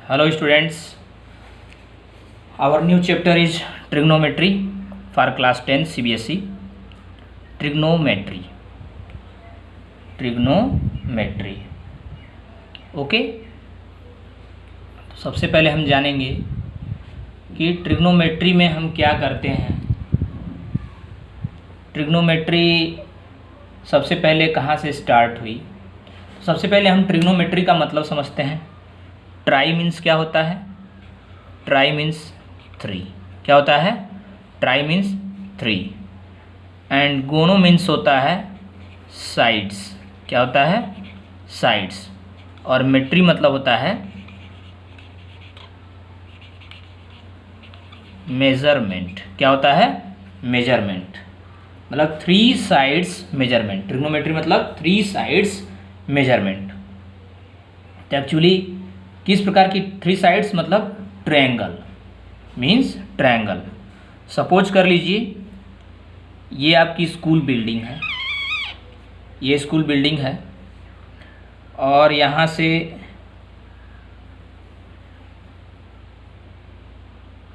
Hello students, our new chapter is trigonometry for class 10 CBSE. Trigonometry. Okay, तो सबसे पहले हम जानेंगे कि ट्रिग्नोमेट्री में हम क्या करते हैं। ट्रिग्नोमेट्री सबसे पहले कहाँ से स्टार्ट हुई। सबसे पहले हम ट्रिग्नोमेट्री का मतलब समझते हैं। ट्राई मीन्स क्या होता है? Try means 3। क्या होता है? ट्राई मीन्स 3 एंड गोनो मीन्स होता है साइड्स। क्या होता है? साइड्स। और मेट्री मतलब होता है मेजरमेंट। क्या होता है? मेजरमेंट। मतलब 3 साइड्स मेजरमेंट। ट्रिग्नोमेट्री मतलब 3 साइड्स मेजरमेंट। तो एक्चुअली किस प्रकार की 3 साइड्स? मतलब ट्रायंगल मीन्स ट्रायंगल। सपोज कर लीजिए ये आपकी स्कूल बिल्डिंग है, ये स्कूल बिल्डिंग है और यहाँ से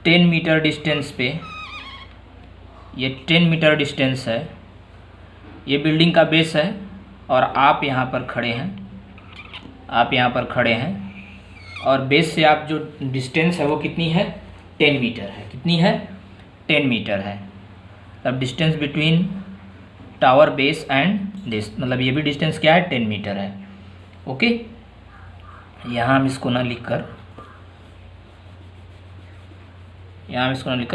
10 मीटर डिस्टेंस पे, ये 10 मीटर डिस्टेंस है, ये बिल्डिंग का बेस है और आप यहाँ पर खड़े हैं, आप यहाँ पर खड़े हैं और बेस से आप जो डिस्टेंस है वो कितनी है? 10 मीटर है। कितनी है? 10 मीटर है। तब distance between tower base and this, मतलब ये भी डिस्टेंस क्या है? 10 मीटर है। ओके, यहाँ हम इसको ना लिखकर,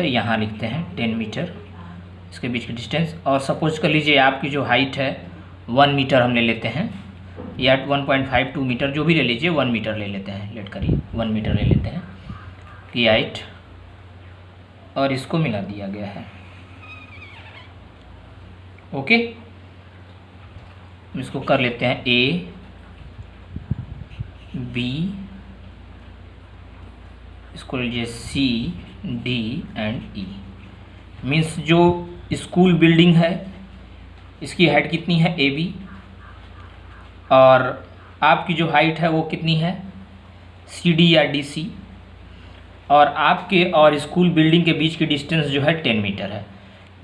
यहाँ लिखते हैं 10 मीटर इसके बीच की डिस्टेंस। और सपोज कर लीजिए आपकी जो हाइट है 1 मीटर हम ले लेते हैं, या 1.52 मीटर, जो भी ले लीजिए, 1 मीटर ले लेते हैं। लेट करिए 1 मीटर ले लेते हैं की हाइट और इसको मिला दिया गया है। ओके, इसको कर लेते हैं A, B, इसको लीजिए C, D and E। Means जो स्कूल बिल्डिंग है इसकी हाइट कितनी है? AB। और आपकी जो हाइट है वो कितनी है? CD या DC। और आपके और स्कूल बिल्डिंग के बीच की डिस्टेंस जो है 10 मीटर है।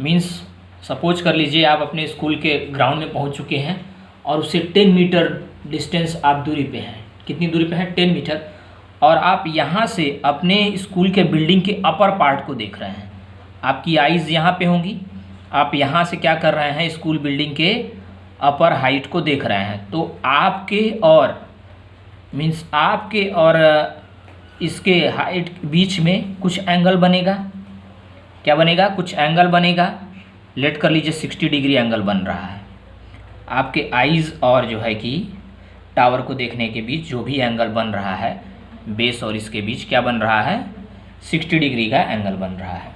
मीन्स सपोज कर लीजिए आप अपने स्कूल के ग्राउंड में पहुंच चुके हैं और उससे 10 मीटर डिस्टेंस आप दूरी पे हैं। कितनी दूरी पे हैं? 10 मीटर। और आप यहाँ से अपने स्कूल के बिल्डिंग के अपर पार्ट को देख रहे हैं। आपकी आइज़ यहाँ पे होंगी, आप यहाँ से क्या कर रहे हैं? स्कूल बिल्डिंग के अपर हाइट को देख रहे हैं। तो आपके और मीन्स आपके और इसके हाइट बीच में कुछ एंगल बनेगा। क्या बनेगा? कुछ एंगल बनेगा। लेट कर लीजिए 60 डिग्री एंगल बन रहा है। आपके आइज़ और जो है कि टावर को देखने के बीच जो भी एंगल बन रहा है, बेस और इसके बीच क्या बन रहा है? 60 डिग्री का एंगल बन रहा है।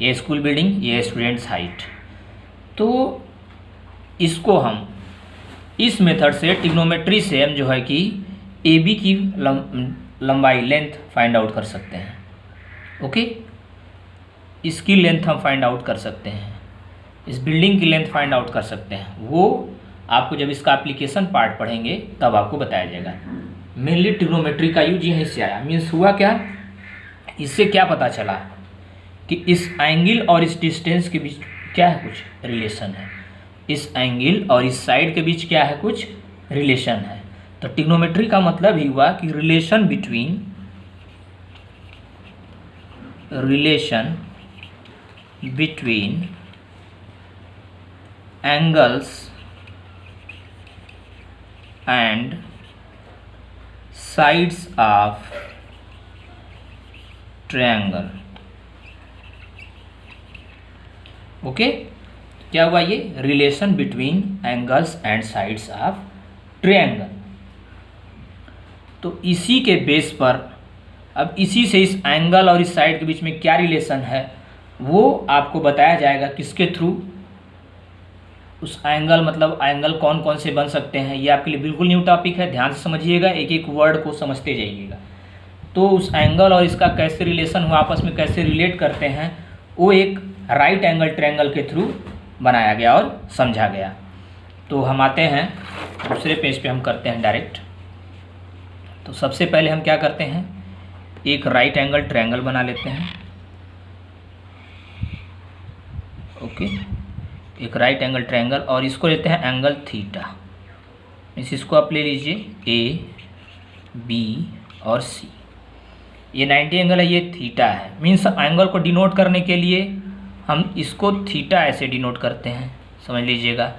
ये स्कूल बिल्डिंग, ये स्टूडेंट्स हाइट। तो इसको हम इस मेथड से, ट्रिग्नोमेट्री से हम जो है कि AB की लंबाई, लेंथ फाइंड आउट कर सकते हैं। ओके, इसकी लेंथ हम फाइंड आउट कर सकते हैं, इस बिल्डिंग की लेंथ फाइंड आउट कर सकते हैं। वो आपको जब इसका एप्लीकेशन पार्ट पढ़ेंगे तब आपको बताया जाएगा। मेनली ट्रिग्नोमेट्री का यूज यहीं से आया। मीन्स हुआ क्या? इससे क्या पता चला कि इस एंगल और इस डिस्टेंस के बीच क्या है? कुछ रिलेशन है। इस एंगल और इस साइड के बीच क्या है? कुछ रिलेशन है। तो ट्रिग्नोमेट्री का मतलब ही हुआ कि relation between angles and sides of triangle. Okay, क्या हुआ? ये relation between angles and sides of triangle. तो इसी के बेस पर अब इसी से इस एंगल और इस साइड के बीच में क्या रिलेशन है वो आपको बताया जाएगा। किसके थ्रू? उस एंगल, मतलब एंगल कौन कौन से बन सकते हैं, ये आपके लिए बिल्कुल न्यू टॉपिक है। ध्यान से समझिएगा, एक एक वर्ड को समझते जाइएगा। तो उस एंगल और इसका कैसे रिलेशन हुआ, आपस में कैसे रिलेट करते हैं, वो एक राइट एंगल ट्रायंगल के थ्रू बनाया गया और समझा गया। तो हम आते हैं दूसरे पेज पे, हम करते हैं डायरेक्ट। तो सबसे पहले हम क्या करते हैं, एक राइट एंगल ट्रायंगल बना लेते हैं। ओके, एक राइट एंगल ट्रायंगल और इसको लेते हैं एंगल थीटा। इसको आप ले लीजिए ए, बी और सी। ये 90 एंगल है, ये थीटा है। मीन्स एंगल को डिनोट करने के लिए हम इसको थीटा ऐसे डिनोट करते हैं, समझ लीजिएगा।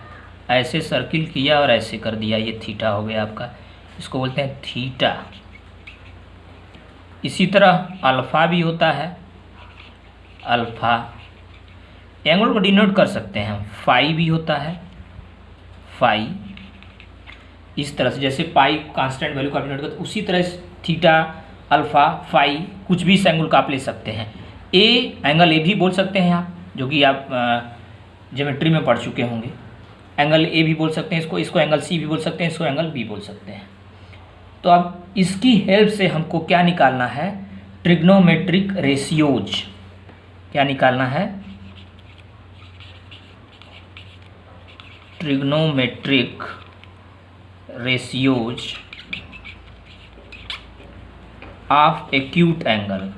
ऐसे सर्किल किया और ऐसे कर दिया, ये थीटा हो गया आपका, इसको बोलते हैं थीटा। इसी तरह अल्फ़ा भी होता है, अल्फ़ा एंगल को डिनोट कर सकते हैं। फाई भी होता है, फाई। इस तरह से जैसे पाई कांस्टेंट वैल्यू का डिनोट करते, उसी तरह थीटा, अल्फ़ा, फाई कुछ भी इस एंगल का आप ले सकते हैं। ए एंगल ए भी बोल सकते हैं आप, जो कि आप ज्योमेट्री में पढ़ चुके होंगे। एंगल ए भी बोल सकते हैं इसको एंगल सी भी बोल सकते हैं, इसको एंगल बी बोल सकते हैं। तो अब इसकी हेल्प से हमको क्या निकालना है, ट्रिग्नोमेट्रिक रेशियोज। क्या निकालना है, trigonometric ratios of acute angle.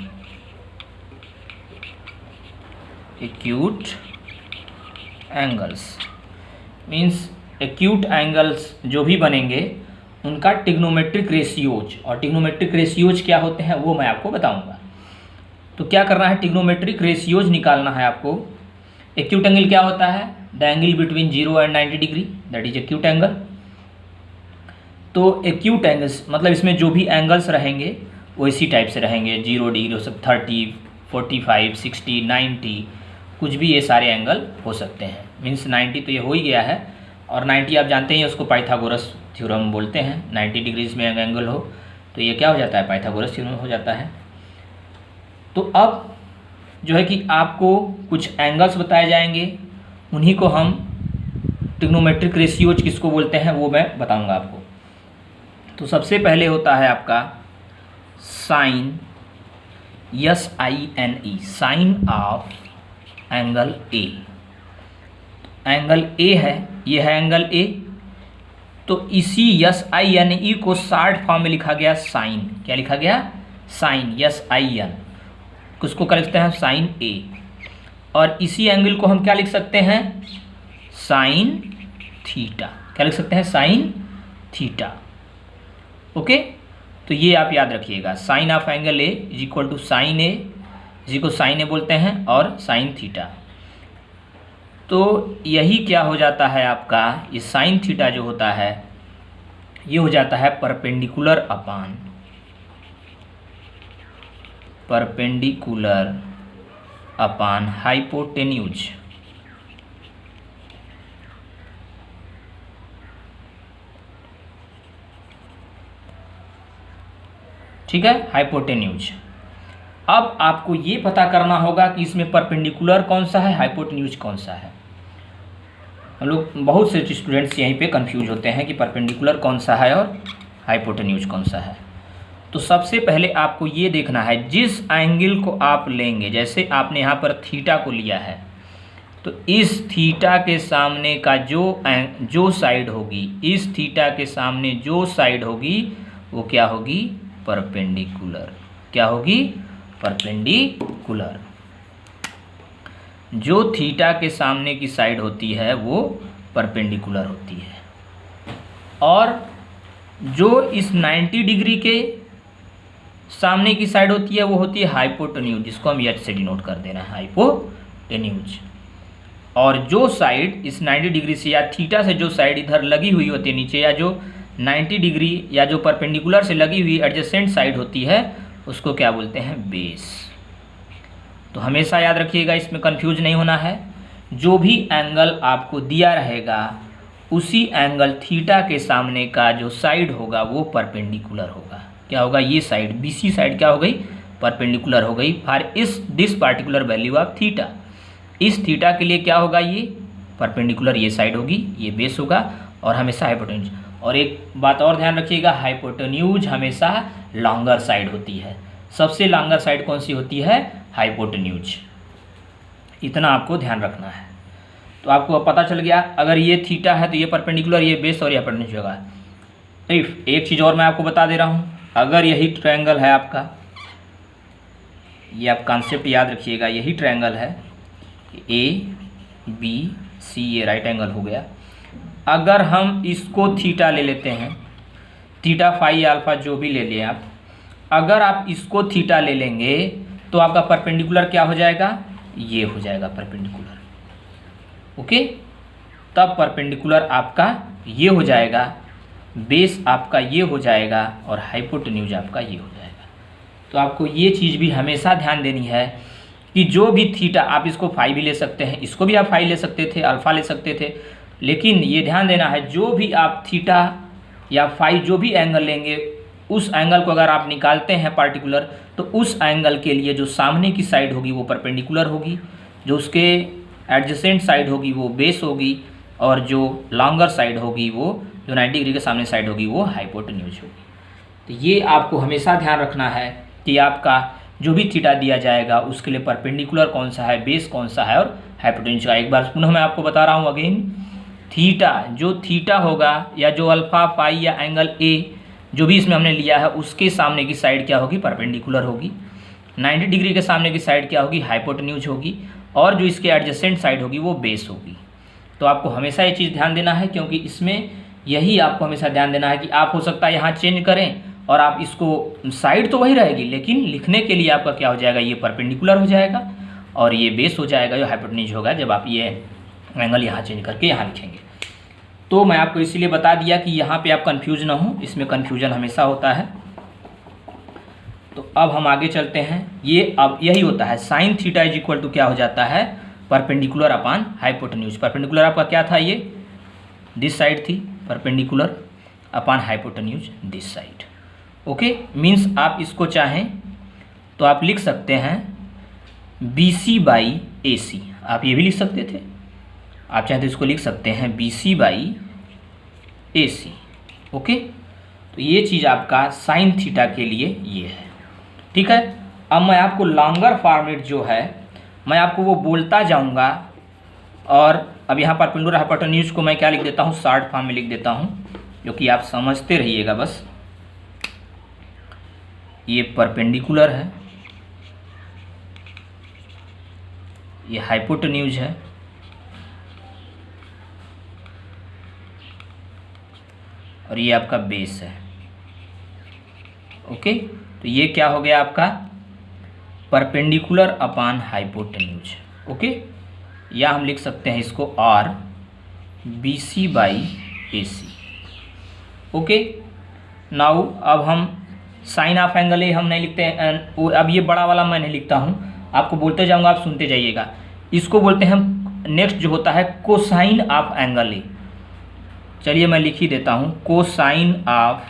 Acute angles means acute angles जो भी बनेंगे उनका ट्रिग्नोमेट्रिक रेशियोज। और ट्रिग्नोमेट्रिक रेशियोज क्या होते हैं वो मैं आपको बताऊंगा। तो क्या करना है, ट्रिग्नोमेट्रिक रेशियोज निकालना है आपको। एक्यूट एंगल क्या होता है, the angle between 0 and 90 degree, that is acute angle. तो एक्यूट एंगल्स मतलब इसमें जो भी एंगल्स रहेंगे वो इसी टाइप से रहेंगे, 0 डिग्री हो सब, 30, 45, 60, 90, कुछ भी ये सारे एंगल हो सकते हैं। मीन्स 90 तो ये हो ही गया है, और 90 आप जानते हैं उसको पाइथागोरस थ्योरम बोलते हैं। 90 डिग्रीज में एंगल हो तो ये क्या हो जाता है, पाइथागोरस थ्योरम हो जाता है। तो अब जो है कि आपको कुछ एंगल्स बताए जाएंगे, उन्हीं को हम ट्रिग्नोमेट्रिक रेशियोज किसको बोलते हैं वो मैं बताऊंगा आपको। तो सबसे पहले होता है आपका sine, SINE, sine of angle A. Angle A है, ये है एंगल ए, तो इसी SINE को शॉर्ट फॉर्म में लिखा गया साइन। क्या लिखा गया, साइन, SIN, उसको क्या लिखते हैं, साइन ए। और इसी एंगल को हम क्या लिख सकते हैं, साइन थीटा। क्या लिख सकते हैं, साइन थीटा। ओके, तो ये आप याद रखिएगा, sine of angle A is equal to sine A, इसी को साइन ए बोलते हैं, और साइन थीटा। तो यही क्या हो जाता है आपका, ये साइन थीटा जो होता है ये हो जाता है परपेंडिकुलर अपान, परपेंडिकुलर अपान हाइपोटेन्यूज। ठीक है, हाइपोटेन्यूज। अब आपको ये पता करना होगा कि इसमें परपेंडिकुलर कौन सा है, हाइपोटेन्यूज कौन सा है। हम लोग बहुत से स्टूडेंट्स यहीं पे कंफ्यूज होते हैं कि परपेंडिकुलर कौन सा है और हाइपोटेन्यूज कौन सा है। तो सबसे पहले आपको ये देखना है, जिस एंगल को आप लेंगे, जैसे आपने यहाँ पर थीटा को लिया है, तो इस थीटा के सामने का जो साइड होगी, इस थीटा के सामने जो साइड होगी वो क्या होगी, परपेंडिकुलर। क्या होगी, परपेंडिकुलर। जो थीटा के सामने की साइड होती है वो परपेंडिकुलर होती है, और जो इस 90 डिग्री के सामने की साइड होती है वो होती है हाइपोटेन्यूज, जिसको हम एच से डिनोट कर देना है, हाइपोटेन्यूज। और जो साइड इस 90 डिग्री से या थीटा से जो साइड इधर लगी हुई होती है नीचे, या जो 90 डिग्री या जो परपेंडिकुलर से लगी हुई एडजेसेंट साइड होती है, उसको क्या बोलते हैं, बेस। तो हमेशा याद रखिएगा, इसमें कंफ्यूज नहीं होना है। जो भी एंगल आपको दिया रहेगा उसी एंगल थीटा के सामने का जो साइड होगा वो परपेंडिकुलर होगा। क्या होगा, ये साइड BC साइड क्या हो गई, परपेंडिकुलर हो गई for this particular value of theta. इस थीटा के लिए क्या होगा, ये परपेंडिकुलर ये साइड होगी, ये बेस होगा, और हमेशा हाइपोटेन्यूज। और एक बात और ध्यान रखिएगा, हाइपोटेन्यूज हमेशा लॉन्गर साइड होती है। सबसे लॉन्गर साइड कौन सी होती है, हाइपोटेन्यूज। इतना आपको ध्यान रखना है। तो आपको पता चल गया, अगर ये थीटा है तो ये परपेंडिकुलर, ये बेस और ये हाइपोटेन्यूज होगा। एक चीज़ और मैं आपको बता दे रहा हूँ, अगर यही ट्रायंगल है आपका, ये आप कॉन्सेप्ट याद रखिएगा, यही ट्रायंगल है ए बी सी, ये राइट एंगल हो गया। अगर हम इसको थीटा ले लेते हैं, थीटा फाई अल्फा जो भी ले लें आप, अगर आप इसको थीटा ले लेंगे तो आपका परपेंडिकुलर क्या हो जाएगा, ये हो जाएगा परपेंडिकुलर। ओके, तब परपेंडिकुलर आपका ये हो जाएगा, बेस आपका ये हो जाएगा और हाइपोटेन्यूज आपका ये हो जाएगा। तो आपको ये चीज़ भी हमेशा ध्यान देनी है कि जो भी थीटा, आप इसको फाई भी ले सकते हैं, इसको भी आप फाई ले सकते थे, अल्फा ले सकते थे, लेकिन ये ध्यान देना है जो भी आप थीटा या फाई जो भी एंगल लेंगे, उस एंगल को अगर आप निकालते हैं पार्टिकुलर, तो उस एंगल के लिए जो सामने की साइड होगी वो परपेंडिकुलर होगी, जो उसके एडजेसेंट साइड होगी वो बेस होगी, और जो लॉन्गर साइड होगी वो जो 90 डिग्री के सामने साइड होगी वो हाइपोटेन्यूज होगी। तो ये आपको हमेशा ध्यान रखना है कि आपका जो भी थीटा दिया जाएगा उसके लिए परपेंडिकुलर कौन सा है, बेस कौन सा है और हाइपोटेन्यूज का। एक बार पुनः मैं आपको बता रहा हूँ अगेन, थीटा जो थीटा होगा या जो अल्फा फाई या एंगल ए जो भी इसमें हमने लिया है, उसके सामने की साइड क्या होगी, परपेंडिकुलर होगी। 90 डिग्री के सामने की साइड क्या होगी, हाइपोटेन्यूज होगी, और जो इसके एडजेसेंट साइड होगी वो बेस होगी। तो आपको हमेशा ये चीज़ ध्यान देना है, क्योंकि इसमें यही आपको हमेशा ध्यान देना है कि आप हो सकता है यहाँ चेंज करें और आप इसको, साइड तो वही रहेगी लेकिन लिखने के लिए आपका क्या हो जाएगा, ये परपेंडिकुलर हो जाएगा और ये बेस हो जाएगा, जो हाइपोटेन्यूज होगा जब आप ये एंगल यहाँ चेंज करके यहाँ लिखेंगे। तो मैं आपको इसीलिए बता दिया कि यहाँ पे आप कंफ्यूज ना हो, इसमें कंफ्यूजन हमेशा होता है। तो अब हम आगे चलते हैं, ये अब यही होता है sine theta is equal to क्या हो जाता है, परपेंडिकुलर अपान हाइपोटेन्यूज। परपेंडिकुलर आपका क्या था, ये दिस साइड थी, perpendicular upon hypotenuse this side. Okay, means आप इसको चाहें तो आप लिख सकते हैं BC बाई AC, आप ये भी लिख सकते थे, आप चाहें तो इसको लिख सकते हैं BC बाई AC। ओके, तो ये चीज़ आपका साइन थीटा के लिए ये है, ठीक है। अब मैं आपको लॉन्गर फॉर्मेट जो है मैं आपको वो बोलता जाऊंगा, और अब यहाँ परपेंडिकुलर हाइपोटेन्यूज को मैं क्या लिख देता हूँ, शॉर्ट फॉर्म में लिख देता हूँ, जो कि आप समझते रहिएगा बस। ये परपेंडिकुलर है, ये हाइपोटेन्यूज है, और ये आपका बेस है। ओके, तो ये क्या हो गया आपका, परपेंडिकुलर अपान हाइपोटेन्यूज। ओके, या हम लिख सकते हैं इसको R BC by AC। Okay, now अब हम साइन ऑफ एंगल ए हम नहीं लिखते हैं, अब ये बड़ा वाला मैं नहीं लिखता हूँ, आपको बोलते जाऊँगा, आप सुनते जाइएगा। इसको बोलते हैं हम, नेक्स्ट जो होता है कोसाइन ऑफ एंगल ए। चलिए मैं लिख ही देता हूँ, cosine of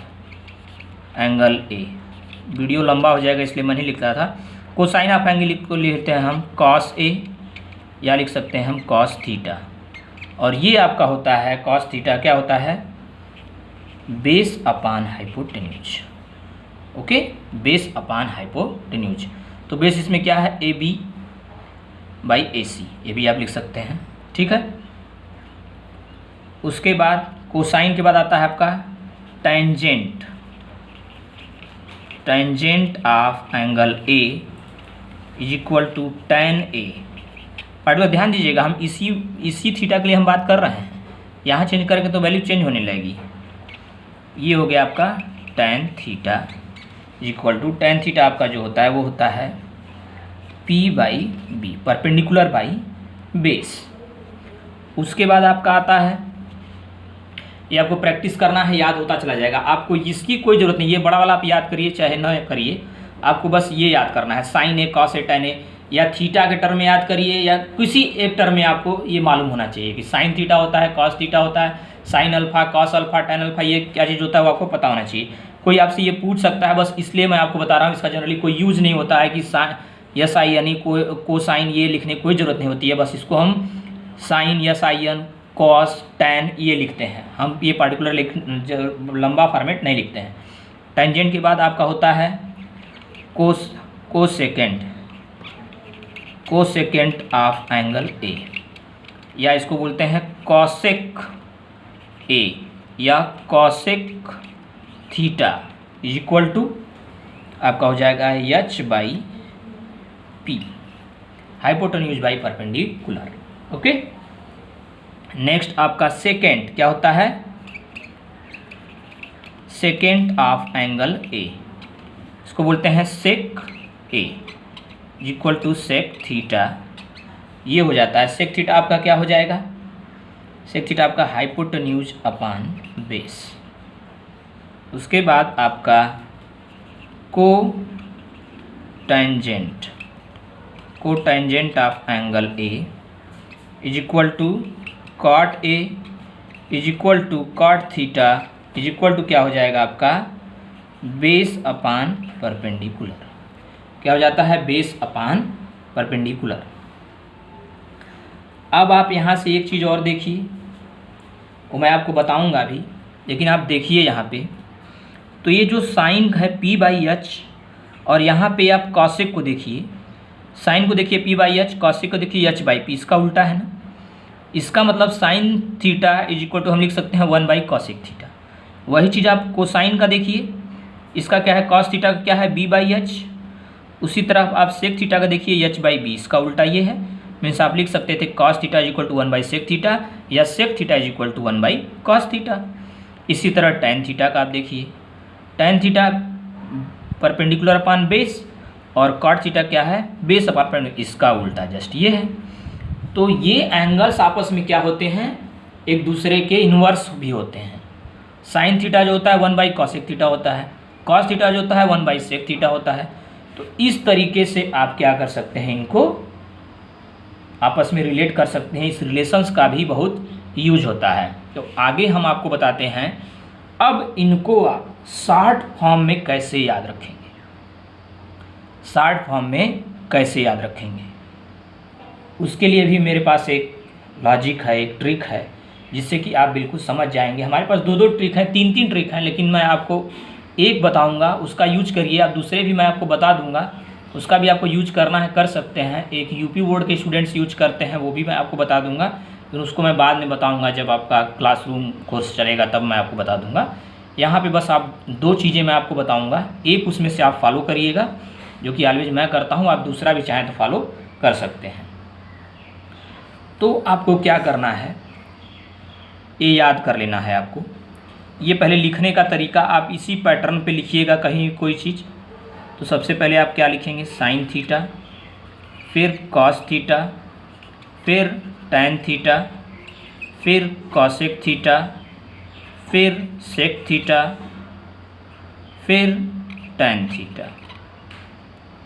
angle A. Video लंबा हो जाएगा इसलिए मैं नहीं लिख रहा था। कोसाइन ऑफ एंगल को लिखते हैं हम कॉस ए, या लिख सकते हैं हम कॉस थीटा, और ये आपका होता है कॉस थीटा क्या होता है, base upon hypotenuse. Okay, base upon hypotenuse. तो बेस इसमें क्या है, AB बाई AC, ये भी आप लिख सकते हैं, ठीक है। उसके बाद कोसाइन के बाद आता है आपका tangent, tangent of angle A is equal to tan A। Particular ध्यान दीजिएगा, हम इसी थीटा के लिए हम बात कर रहे हैं, यहाँ चेंज करेंगे तो वैल्यू चेंज होने लगेगी। ये हो गया आपका tan theta is equal to, tan theta आपका जो होता है वो होता है P by B, perpendicular by base. उसके बाद आपका आता है, ये आपको प्रैक्टिस करना है, याद होता चला जाएगा, आपको इसकी कोई ज़रूरत नहीं, ये बड़ा वाला आप याद करिए चाहे न करिए, आपको बस ये याद करना है, sign A cos A tan A, या थीटा के टर्म में याद करिए, या किसी एक टर्म में आपको ये मालूम होना चाहिए कि साइन थीटा होता है, कॉस थीटा होता है, sine alpha, cos alpha, tan alpha, ये क्या चीज़ होता है वो आपको पता होना चाहिए। कोई आपसे ये पूछ सकता है, बस इसलिए मैं आपको बता रहा हूँ, इसका जनरली कोई यूज़ नहीं होता है कि यस आई यानी कोसाइन ये लिखने की कोई ज़रूरत नहीं होती है, बस इसको हम sine S I N cos tan ये लिखते हैं, हम ये पार्टिकुलर लंबा फॉर्मेट नहीं लिखते हैं। टेंजेंट के बाद आपका होता है कोसेकेंट ऑफ एंगल ए, या इसको बोलते हैं कॉसेक ए या cosec theta is equal to आपका हो जाएगा H by P, hypotenuse by perpendicular. Okay, next आपका सेकेंड क्या होता है, सेकेंड ऑफ एंगल ए, इसको बोलते हैं सेक ए इक्वल टू सेक थीटा। ये हो जाता है सेक थीटा आपका क्या हो जाएगा, सेक थीटा आपका हाइपोटेन्यूज अपान बेस। उसके बाद आपका cotangent of angle A is equal to cot A is equal to cot theta is equal to क्या हो जाएगा आपका बेस अपान परपेंडिकुलर। क्या हो जाता है, बेस अपान परपेंडिकुलर। अब आप यहाँ से एक चीज़ और देखिए, वो मैं आपको बताऊंगा अभी, लेकिन आप देखिए यहाँ पे, तो ये जो साइन है P बाई एच, और यहाँ पे आप कॉसेक को देखिए, साइन को देखिए P बाई एच, कॉसेक को देखिए H बाई P, इसका उल्टा है ना। इसका मतलब sine theta is equal to हम लिख सकते हैं 1 बाई कॉसेक थीटा। वही चीज़ आप कोसाइन का देखिए, इसका क्या है, कॉस थीटा का क्या है B बाई एच। उसी तरह आप सेक थीटा का देखिए H बाई B, इसका उल्टा ये है। मीन्स आप लिख सकते थे cos theta is equal to 1 by sec theta, या sec theta is equal to 1 by cos theta. इसी तरह टैन थीटा का आप देखिए, tan theta perpendicular upon base, और कॉट थीटा क्या है, बेस अपान परपेंडिकुलर, इसका उल्टा जस्ट ये है। तो ये एंगल्स आपस में क्या होते हैं, एक दूसरे के इन्वर्स भी होते हैं। साइन थीटा जो होता है 1 बाई कॉसेक थीटा होता है, कॉस थीटा जो होता है 1 बाई सेक थीटा होता है। तो इस तरीके से आप क्या कर सकते हैं, इनको आपस में रिलेट कर सकते हैं। इस रिलेशंस का भी बहुत यूज होता है। तो आगे हम आपको बताते हैं अब इनको आप शॉर्ट फॉर्म में कैसे याद रखेंगे, शॉर्ट फॉर्म में कैसे याद रखेंगे। उसके लिए भी मेरे पास एक लॉजिक है, एक ट्रिक है, जिससे कि आप बिल्कुल समझ जाएंगे। हमारे पास 2-2 ट्रिक हैं, 3-3 ट्रिक हैं, लेकिन मैं आपको एक बताऊंगा, उसका यूज करिए। आप दूसरे भी मैं आपको बता दूंगा, उसका भी आपको यूज करना है, कर सकते हैं। एक यूपी बोर्ड के स्टूडेंट्स यूज करते हैं, वो भी मैं आपको बता दूंगा, फिर उसको मैं बाद में बताऊंगा जब आपका क्लासरूम कोर्स चलेगा, तब मैं आपको बता दूंगा। यहाँ पे बस आप 2 चीज़ें मैं आपको बताऊँगा, एक उसमें से आप फॉलो करिएगा, जो कि ऑलवेज मैं करता हूँ, आप दूसरा भी चाहें तो फॉलो कर सकते हैं। तो आपको क्या करना है, ये याद कर लेना है आपको। ये पहले लिखने का तरीका आप इसी पैटर्न पे लिखिएगा कहीं कोई चीज़। तो सबसे पहले आप क्या लिखेंगे, साइन थीटा, फिर कॉस थीटा, फिर टैन थीटा, फिर कॉसेक थीटा, फिर सेक थीटा, फिर tan theta,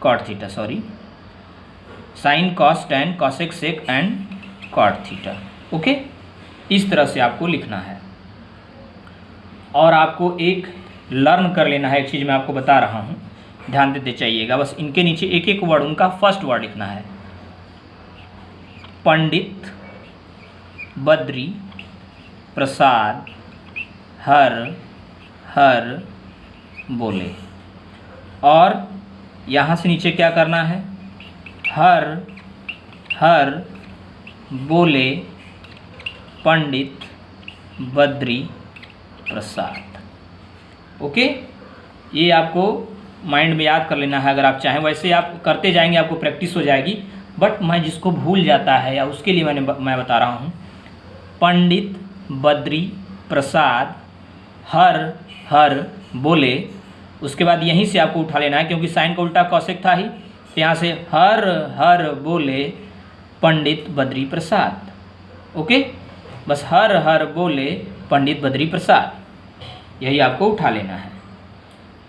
cot theta, sorry, sine cos tan cosec sec and cot theta. Okay, इस तरह से आपको लिखना है। और आपको एक लर्न कर लेना है, एक चीज़ मैं आपको बता रहा हूँ, ध्यान देते चाहिएगा। बस इनके नीचे एक एक वर्ड, उनका फर्स्ट वर्ड लिखना है। पंडित, बद्री, प्रसाद, हर बोले। और यहाँ से नीचे क्या करना है, हर बोले पंडित बद्री प्रसाद। ओके, ये आपको माइंड में याद कर लेना है। अगर आप चाहें वैसे आप करते जाएंगे, आपको प्रैक्टिस हो जाएगी। बट मैं जिसको भूल जाता है, या उसके लिए मैं बता रहा हूँ, पंडित बद्री प्रसाद हर बोले। उसके बाद यहीं से आपको उठा लेना है, क्योंकि साइन का उल्टा कौशिक था ही, तो यहाँ से हर बोले पंडित बद्री प्रसाद। ओके, बस हर बोले पंडित बद्री प्रसाद, यही आपको उठा लेना है।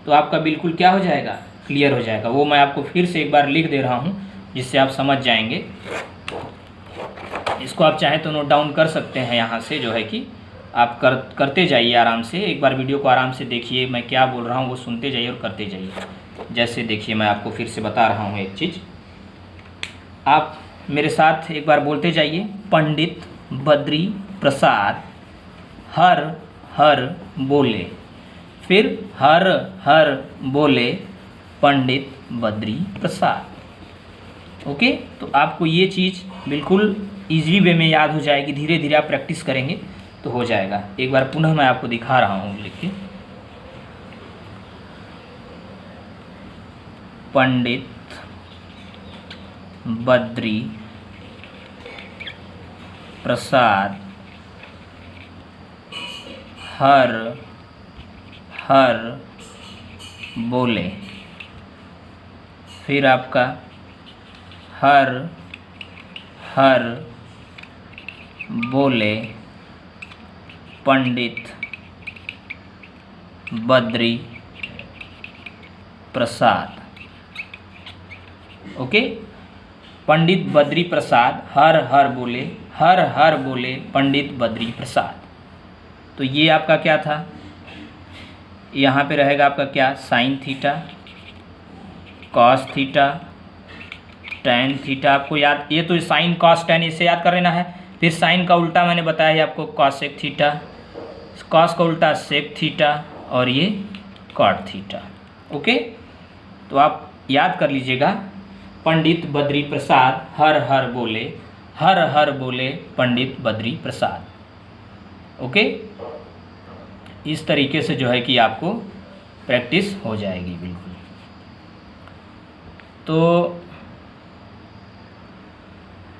तो आपका बिल्कुल क्या हो जाएगा, क्लियर हो जाएगा। वो मैं आपको फिर से एक बार लिख दे रहा हूँ, जिससे आप समझ जाएंगे। इसको आप चाहें तो नोट डाउन कर सकते हैं। यहाँ से जो है कि आप करते जाइए आराम से। एक बार वीडियो को आराम से देखिए, मैं क्या बोल रहा हूँ वो सुनते जाइए और करते जाइए। जैसे देखिए, मैं आपको फिर से बता रहा हूँ एक चीज़, आप मेरे साथ एक बार बोलते जाइए। पंडित बद्री प्रसाद हर बोले, फिर हर बोले पंडित बद्री प्रसाद। ओके, तो आपको ये चीज़ बिल्कुल इजी वे में याद हो जाएगी। धीरे धीरे आप प्रैक्टिस करेंगे तो हो जाएगा। एक बार पुनः मैं आपको दिखा रहा हूँ लिख के। पंडित बद्री प्रसाद हर हर बोले। फिर आपका हर हर बोले पंडित बद्री प्रसाद। ओके, पंडित बद्री प्रसाद हर हर बोले पंडित बद्री प्रसाद। तो ये आपका क्या था, यहाँ पे रहेगा आपका क्या, sign theta cos theta tan theta. आपको याद, ये तो साइन कॉस टैन इसे याद कर लेना है। फिर साइन का उल्टा मैंने बताया है आपको कॉसेक थीटा, कॉस का उल्टा सेक थीटा और ये कॉट थीटा। ओके, तो आप याद कर लीजिएगा, पंडित बद्री प्रसाद हर हर बोले पंडित बद्री प्रसाद। ओके, इस तरीके से जो है कि आपको प्रैक्टिस हो जाएगी बिल्कुल। तो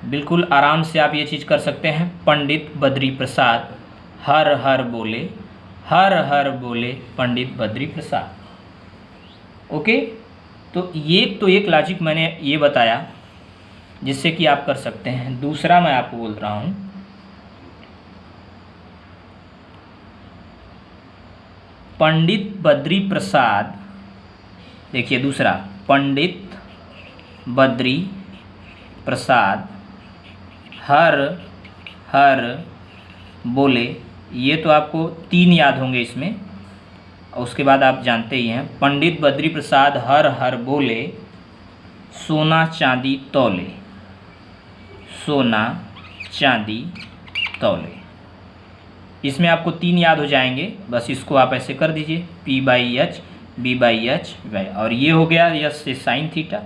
बिल्कुल आराम से आप ये चीज़ कर सकते हैं, पंडित बद्री प्रसाद हर हर बोले पंडित बद्री प्रसाद। ओके, तो ये तो एक लॉजिक मैंने ये बताया जिससे कि आप कर सकते हैं। दूसरा मैं आपको बोल रहा हूँ, पंडित बद्री प्रसाद, देखिए दूसरा, पंडित बद्री प्रसाद हर हर बोले। ये तो आपको 3 याद होंगे इसमें, और उसके बाद आप जानते ही हैं, पंडित बद्री प्रसाद हर हर बोले सोना चांदी तौले, सोना चांदी तौले। इसमें आपको 3 याद हो जाएंगे, बस इसको आप ऐसे कर दीजिए, P/H B/H, और ये हो गया S से साइन थीटा,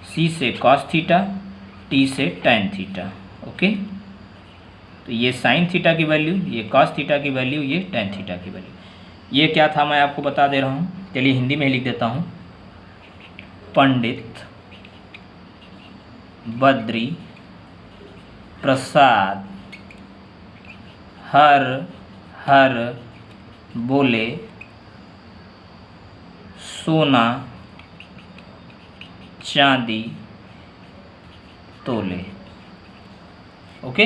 C से कॉस थीटा, T से टैन थीटा। ओके, तो ये साइन थीटा की वैल्यू, ये कॉस थीटा की वैल्यू, ये टैन थीटा की वैल्यू। ये क्या था मैं आपको बता दे रहा हूँ, चलिए हिंदी में ही लिख देता हूँ, पंडित बद्री प्रसाद हर हर बोले सोना चांदी तोले। ओके,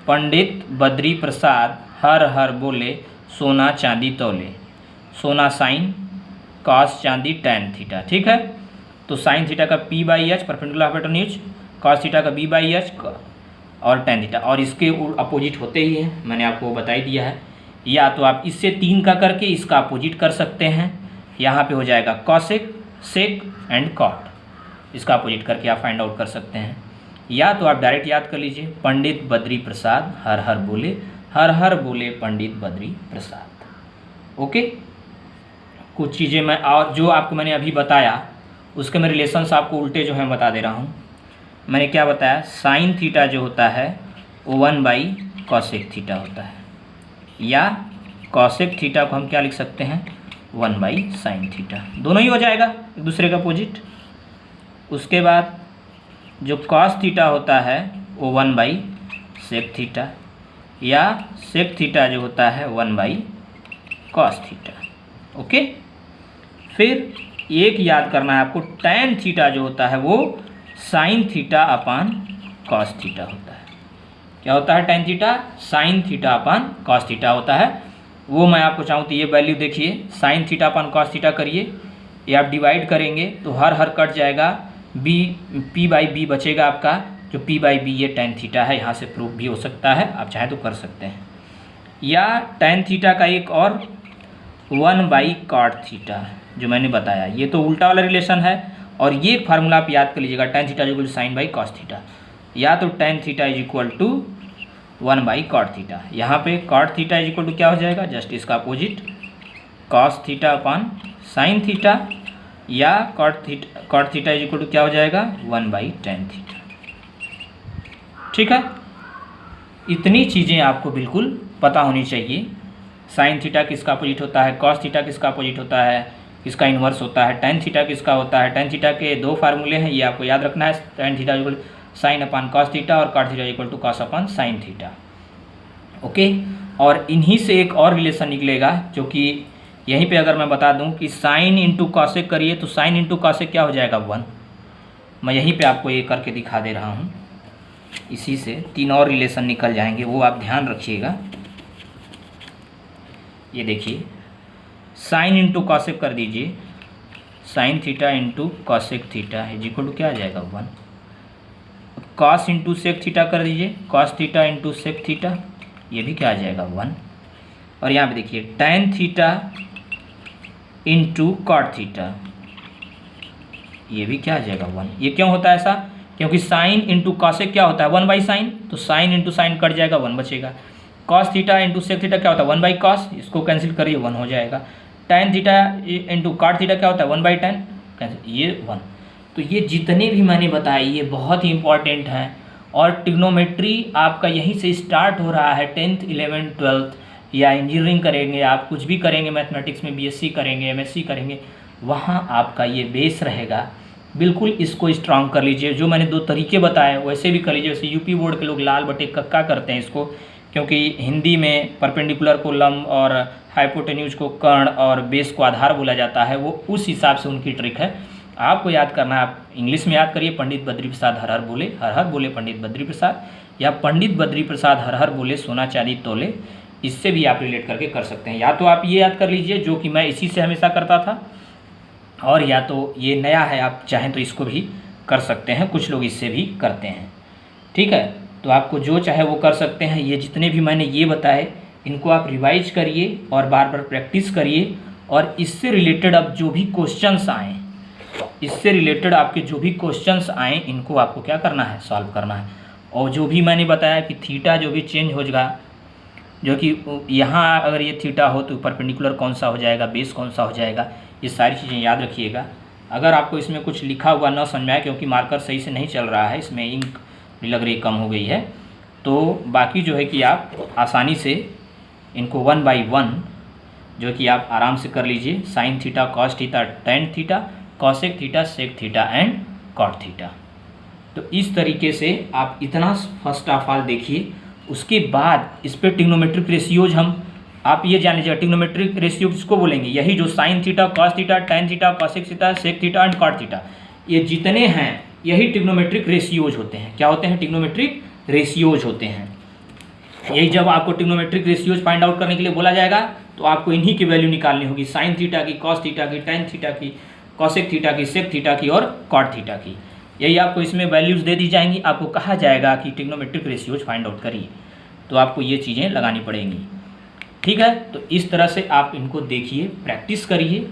पंडित बद्री प्रसाद हर हर बोले सोना चांदी तौले। सोना साइन, कॉस चांदी टैन थीटा। ठीक है, तो साइन थीटा का P/H perpendicular hypotenuse, cos theta का B/H और टैन थीटा, और इसके अपोजिट होते ही हैं, मैंने आपको बता ही दिया है। या तो आप इससे 3 का करके इसका अपोजिट कर सकते हैं, यहाँ पे हो जाएगा कॉसेक सेक एंड कॉट, इसका अपोजिट करके आप फाइंड आउट कर सकते हैं। या तो आप डायरेक्ट याद कर लीजिए, पंडित बद्री प्रसाद हर हर बोले पंडित बद्री प्रसाद। ओके, कुछ चीज़ें मैं और जो आपको मैंने अभी बताया उसके मैं रिलेशंस आपको उल्टे जो है बता दे रहा हूँ। मैंने क्या बताया, साइन थीटा जो होता है वो 1/कॉसेक थीटा होता है, या कॉसेक थीटा को हम क्या लिख सकते हैं, 1/साइन थीटा, दोनों ही हो जाएगा एक दूसरे का अपोजिट। उसके बाद जो कॉस थीटा होता है वो 1/सेक थीटा, या सेक थीटा जो होता है 1/कॉस थीटा। ओके, फिर एक याद करना है आपको, टैन थीटा जो होता है वो sine theta upon cos theta होता है। क्या होता है, tan theta sine theta upon cos theta होता है। वो मैं आपको चाहूँ तो ये वैल्यू देखिए, sine theta upon cos theta करिए, ये आप डिवाइड करेंगे तो हर हर कट जाएगा, P/B बचेगा आपका, जो P/B ये टैन थीटा है, यहाँ से प्रूफ भी हो सकता है, आप चाहें तो कर सकते हैं। या टैन थीटा का एक और 1/कॉट थीटा जो मैंने बताया, ये तो उल्टा वाला रिलेशन है, और ये फार्मूला आप याद कर लीजिएगा, tan theta equal to sine by cos theta, या तो tan theta is equal to 1/कॉट थीटा। यहाँ पे cot theta is equal to क्या हो जाएगा, जस्ट इसका opposite, cos theta upon sine theta, या cot theta is equal to क्या हो जाएगा, 1/टैन थीटा। ठीक है, इतनी चीज़ें आपको बिल्कुल पता होनी चाहिए। साइन थीटा किसका अपोजिट होता है, कॉस थीटा किसका अपोजिट होता है, किसका इन्वर्स होता है, tan थीटा किसका होता है। tan थीटा के दो फार्मूले हैं, ये आपको याद रखना है। tan theta equal sine upon cos theta और cot theta equal to cos upon sine theta. Okay, और इन्हीं से एक और रिलेशन निकलेगा जो कि यहीं पे अगर मैं बता दूं कि साइन इंटू कॉसेक करिए तो साइन इंटू कॉसेक क्या हो जाएगा 1। मैं यहीं पे आपको ये करके दिखा दे रहा हूँ। इसी से 3 और रिलेशन निकल जाएंगे, वो आप ध्यान रखिएगा। ये देखिए, साइन इंटू कॉसेक कर दीजिए, sine theta into cosec theta is equal to क्या आ जाएगा 1। कॉस इंटू सेक थीटा कर दीजिए, cos theta into sec theta, ये भी क्या आ जाएगा 1। और यहाँ पे देखिए tan theta into cot theta, ये भी क्या आ जाएगा 1। ये क्यों होता है ऐसा, क्योंकि साइन इंटू कॉसेक क्या होता है 1 बाई साइन, तो साइन इंटू साइन कट जाएगा 1 बचेगा। Cos theta into sec theta क्या होता है 1 बाई कॉस, इसको कैंसिल करिए 1 हो जाएगा। tan theta into cot theta क्या होता है 1 बाई tan, कैंसिल, ये 1। तो ये जितने भी मैंने बताए ये बहुत ही इंपॉर्टेंट हैं। और ट्रिग्नोमेट्री आपका यहीं से स्टार्ट हो रहा है। 10th 11th 12th या इंजीनियरिंग करेंगे आप, कुछ भी करेंगे, मैथमेटिक्स में बीएससी करेंगे, एमएससी करेंगे, वहाँ आपका ये बेस रहेगा। बिल्कुल इसको स्ट्रांग कर लीजिए। जो मैंने 2 तरीके बताए वैसे भी कर लीजिए। वैसे यूपी बोर्ड के लोग लाल बटे कक्का करते हैं इसको, क्योंकि हिंदी में परपेंडिकुलर को लंब और हाइपोटेन्यूज को कर्ण और बेस को आधार बोला जाता है, वो उस हिसाब से उनकी ट्रिक है। आपको याद करना है, आप इंग्लिश में याद करिए, पंडित बद्री प्रसाद हर हर बोले पंडित बद्री प्रसाद, या पंडित बद्री प्रसाद हर बोले सोना चांदी तोले। इससे भी आप रिलेट करके कर सकते हैं। या तो आप ये याद कर लीजिए जो कि मैं इसी से हमेशा करता था, और या तो ये नया है, आप चाहें तो इसको भी कर सकते हैं, कुछ लोग इससे भी करते हैं। ठीक है, तो आपको जो चाहे वो कर सकते हैं। ये जितने भी मैंने ये बताए इनको आप रिवाइज करिए और बार बार प्रैक्टिस करिए। और इससे रिलेटेड अब जो भी क्वेश्चंस आएँ, इससे रिलेटेड आपके जो भी क्वेश्चंस आएँ इनको आपको क्या करना है, सॉल्व करना है। और जो भी मैंने बताया कि थीटा जो भी चेंज हो जाएगा, जो कि यहाँ अगर ये थीटा हो तो परपेंडिकुलर कौन सा हो जाएगा, बेस कौन सा हो जाएगा, ये सारी चीज़ें याद रखिएगा। अगर आपको इसमें कुछ लिखा हुआ ना समझ में आए, क्योंकि मार्कर सही से नहीं चल रहा है, इसमें इंक भी लग रही कम हो गई है, तो बाकी जो है कि आप आसानी से इनको 1 बाई 1 जो कि आप आराम से कर लीजिए। Sine theta, cos theta, tan theta, cosec theta, sec theta and cot theta. तो इस तरीके से आप इतना फर्स्ट ऑफ ऑल देखिए। उसके बाद इस पर ट्रिग्नोमेट्रिक रेशियोज आप ये जान लीजिएगा। ट्रिग्नोमेट्रिक रेशियो किसको बोलेंगे, यही जो sine theta, cos theta, tan theta, cosec theta, sec theta and cot theta, ये जितने हैं यही ट्रिग्नोमेट्रिक रेशियोज होते हैं। क्या होते हैं, ट्रिग्नोमेट्रिक रेशियोज होते हैं। यही जब आपको ट्रिग्नोमेट्रिक रेशियोज फाइंड आउट करने के लिए बोला जाएगा तो आपको इन्हीं की वैल्यू निकालनी होगी, साइन थीटा की, कॉस थीटा की, tan थीटा की, कॉसेक थीटा की, सेक थीटा की और कॉट थीटा की। यही आपको इसमें वैल्यूज़ दे दी जाएंगी। आपको कहा जाएगा कि ट्रिग्नोमेट्रिक रेशियोज फाइंड आउट करिए, तो आपको ये चीज़ें लगानी पड़ेंगी। ठीक है, तो इस तरह से आप इनको देखिए, प्रैक्टिस करिए।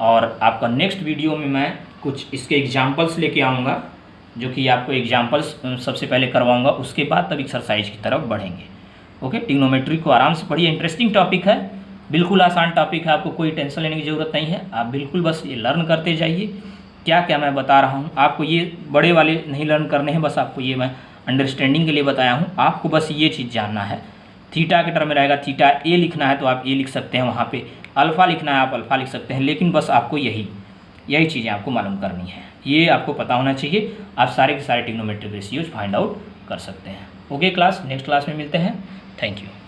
और आपका नेक्स्ट वीडियो में मैं कुछ इसके एग्जाम्पल्स लेके आऊँगा, जो कि आपको एग्जाम्पल्स सबसे पहले करवाऊँगा, उसके बाद तब एक्सरसाइज की तरफ बढ़ेंगे। ओके, ट्रिग्नोमेट्री को आराम से पढ़िए, इंटरेस्टिंग टॉपिक है, बिल्कुल आसान टॉपिक है, आपको कोई टेंशन लेने की ज़रूरत नहीं है। आप बिल्कुल बस ये लर्न करते जाइए। क्या क्या मैं बता रहा हूँ आपको, ये बड़े वाले नहीं लर्न करने हैं, बस आपको ये मैं अंडरस्टैंडिंग के लिए बताया हूँ। आपको बस ये चीज़ जानना है। थीटा के टर्म में रहेगा, थीटा ए लिखना है तो आप ए लिख सकते हैं, वहाँ पे अल्फ़ा लिखना है आप अल्फ़ा लिख सकते हैं, लेकिन बस आपको यही चीज़ें आपको मालूम करनी है, ये आपको पता होना चाहिए। आप सारे के सारे ट्रिग्नोमेट्रिक रेशियोज फाइंड आउट कर सकते हैं। ओके क्लास, नेक्स्ट क्लास में मिलते हैं। Thank you.